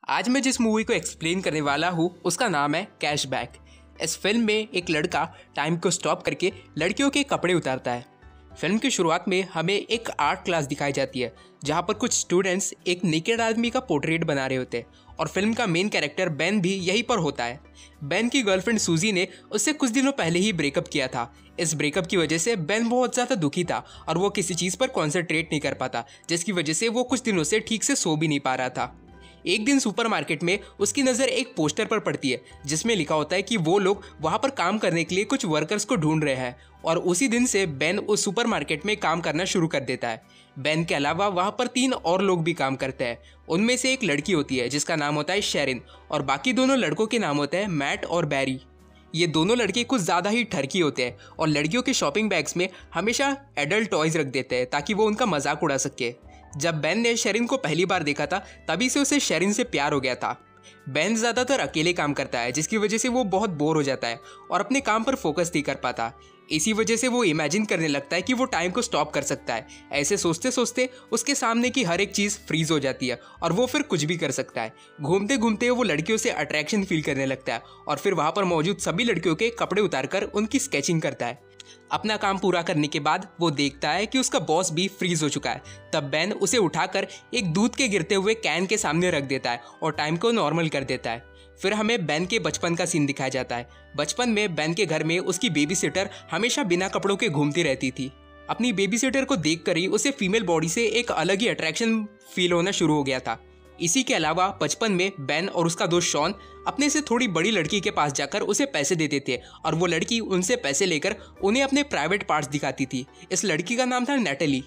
आज मैं जिस मूवी को एक्सप्लेन करने वाला हूँ उसका नाम है कैशबैक। इस फिल्म में एक लड़का टाइम को स्टॉप करके लड़कियों के कपड़े उतारता है। फिल्म की शुरुआत में हमें एक आर्ट क्लास दिखाई जाती है जहाँ पर कुछ स्टूडेंट्स एक नेकेड आदमी का पोर्ट्रेट बना रहे होते हैं और फिल्म का मेन कैरेक्टर बेन भी यहीं पर होता है। बेन की गर्लफ्रेंड सूजी ने उससे कुछ दिनों पहले ही ब्रेकअप किया था। इस ब्रेकअप की वजह से बेन बहुत ज़्यादा दुखी था और वो किसी चीज़ पर कॉन्सेंट्रेट नहीं कर पाता, जिसकी वजह से वो कुछ दिनों से ठीक से सो भी नहीं पा रहा था। एक दिन सुपरमार्केट में उसकी नज़र एक पोस्टर पर पड़ती है जिसमें लिखा होता है कि वो लोग वहाँ पर काम करने के लिए कुछ वर्कर्स को ढूंढ रहे हैं और उसी दिन से बेन उस सुपरमार्केट में काम करना शुरू कर देता है। बेन के अलावा वहाँ पर 3 और लोग भी काम करते हैं। उनमें से एक लड़की होती है जिसका नाम होता है शेरिन और बाकी दोनों लड़कों के नाम होते हैं मैट और बैरी। ये दोनों लड़के कुछ ज़्यादा ही ठरकी होते हैं और लड़कियों के शॉपिंग बैग्स में हमेशा एडल्ट टॉयज रख देते हैं ताकि वो उनका मजाक उड़ा सके। जब बेन ने शेरिन को पहली बार देखा था तभी से उसे शेरिन से प्यार हो गया था। बेन ज़्यादातर अकेले काम करता है जिसकी वजह से वो बहुत बोर हो जाता है और अपने काम पर फोकस नहीं कर पाता। इसी वजह से वो इमेजिन करने लगता है कि वो टाइम को स्टॉप कर सकता है। ऐसे सोचते सोचते उसके सामने की हर एक चीज़ फ्रीज हो जाती है और वो फिर कुछ भी कर सकता है। घूमते घूमते वो लड़कियों से अट्रैक्शन फील करने लगता है और फिर वहाँ पर मौजूद सभी लड़कियों के कपड़े उतारकर उनकी स्केचिंग करता है। अपना काम पूरा करने के बाद वो देखता है कि उसका बॉस भी फ्रीज हो चुका है। तब बेन उसे उठाकर एक दूध के गिरते हुए कैन के सामने रख देता है और टाइम को नॉर्मल कर देता है। फिर हमें बेन के बचपन का सीन दिखाया जाता है। बचपन में बेन के घर में उसकी बेबी सिटर हमेशा बिना कपड़ों के घूमती रहती थी। अपनी बेबी सिटर को देखकर ही उसे फीमेल बॉडी से एक अलग ही अट्रैक्शन फील होना शुरू हो गया था। इसी के अलावा बचपन में बेन और उसका दोस्त शॉन अपने से थोड़ी बड़ी लड़की के पास जाकर उसे पैसे देते थे और वो लड़की उनसे पैसे लेकर उन्हें अपने प्राइवेट पार्ट्स दिखाती थी। इस लड़की का नाम था नेटली।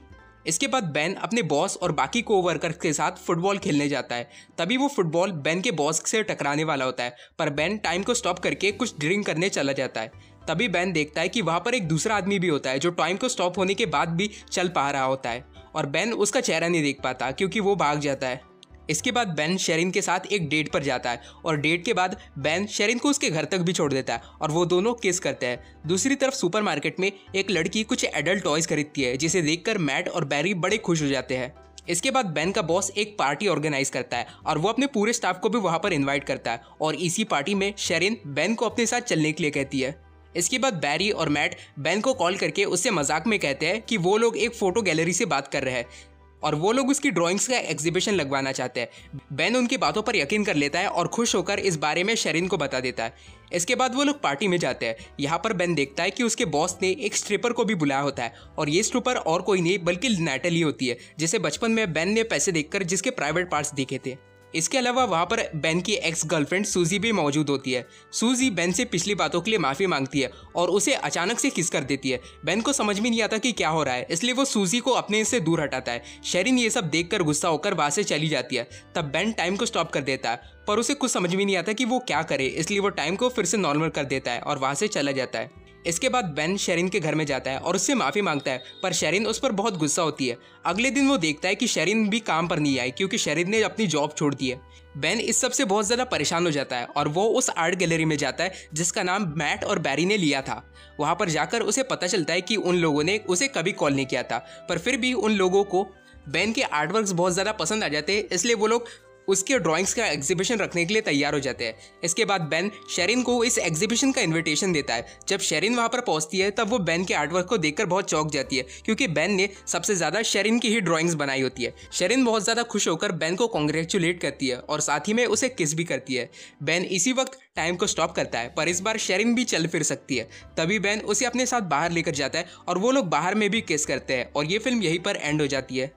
इसके बाद बेन अपने बॉस और बाकी कोवर्कर्स के साथ फुटबॉल खेलने जाता है। तभी वो फुटबॉल बेन के बॉस से टकराने वाला होता है, पर बेन टाइम को स्टॉप करके कुछ ड्रिंक करने चला जाता है। तभी बेन देखता है कि वहाँ पर एक दूसरा आदमी भी होता है जो टाइम को स्टॉप होने के बाद भी चल पा रहा होता है और बेन उसका चेहरा नहीं देख पाता क्योंकि वो भाग जाता है। इसके बाद बेन शेरिन के साथ एक डेट पर जाता है और डेट के बाद बेन शेरिन को उसके घर तक भी छोड़ देता है और वो दोनों किस करते हैं। दूसरी तरफ सुपरमार्केट में एक लड़की कुछ एडल्ट टॉयज खरीदती है जिसे देखकर मैट और बैरी बड़े खुश हो जाते हैं। इसके बाद बेन का बॉस एक पार्टी ऑर्गेनाइज करता है और वो अपने पूरे स्टाफ को भी वहाँ पर इन्वाइट करता है और इसी पार्टी में शेरिन बेन को अपने साथ चलने के लिए कहती है। इसके बाद बैरी और मैट बेन को कॉल करके उससे मजाक में कहते हैं कि वो लोग एक फोटो गैलरी से बात कर रहे हैं और वो लोग उसकी ड्राइंग्स का एग्जीबिशन लगवाना चाहते हैं। बेन उनकी बातों पर यकीन कर लेता है और खुश होकर इस बारे में शेरिन को बता देता है। इसके बाद वो लोग पार्टी में जाते हैं। यहाँ पर बेन देखता है कि उसके बॉस ने एक स्ट्रिपर को भी बुलाया होता है और ये स्ट्रिपर और कोई नहीं बल्कि नेटली होती है जिसे बचपन में बेन ने पैसे देकर जिसके प्राइवेट पार्ट्स देखे थे। इसके अलावा वहाँ पर बेन की एक्स गर्लफ्रेंड सूजी भी मौजूद होती है। सूजी बेन से पिछली बातों के लिए माफ़ी मांगती है और उसे अचानक से किस कर देती है। बेन को समझ में नहीं आता कि क्या हो रहा है, इसलिए वो सूजी को अपने से दूर हटाता है। शेरिन ये सब देखकर गुस्सा होकर वहाँ से चली जाती है। तब बेन टाइम को स्टॉप कर देता है पर उसे कुछ समझ में नहीं आता कि वो क्या करे, इसलिए वो टाइम को फिर से नॉर्मल कर देता है और वहाँ से चला जाता है। इसके बाद बेन शेरिन के घर में जाता है और उससे माफ़ी मांगता है, पर शेरिन उस पर बहुत गुस्सा होती है। अगले दिन वो देखता है कि शेरिन भी काम पर नहीं आई क्योंकि शेरिन ने अपनी जॉब छोड़ दी है। बेन इस सब से बहुत ज़्यादा परेशान हो जाता है और वो उस आर्ट गैलरी में जाता है जिसका नाम मैट और बैरी ने लिया था। वहाँ पर जाकर उसे पता चलता है कि उन लोगों ने उसे कभी कॉल नहीं किया था, पर फिर भी उन लोगों को बेन के आर्टवर्क्स बहुत ज़्यादा पसंद आ जाते हैं, इसलिए वो लोग उसके ड्राइंग्स का एग्जीबिशन रखने के लिए तैयार हो जाते हैं। इसके बाद बेन शेरिन को इस एग्जीबिशन का इनविटेशन देता है। जब शेरिन वहाँ पर पहुँचती है तब वो बेन के आर्टवर्क को देखकर बहुत चौंक जाती है क्योंकि बेन ने सबसे ज़्यादा शेरिन की ही ड्राइंग्स बनाई होती है। शेरिन बहुत ज़्यादा खुश होकर बेन को कॉन्ग्रेचुलेट करती है और साथ ही में उसे किस भी करती है। बेन इसी वक्त टाइम को स्टॉप करता है, पर इस बार शेरिन भी चल फिर सकती है। तभी बेन उसे अपने साथ बाहर लेकर जाता है और वो लोग बाहर में भी किस करते हैं और ये फिल्म यहीं पर एंड हो जाती है।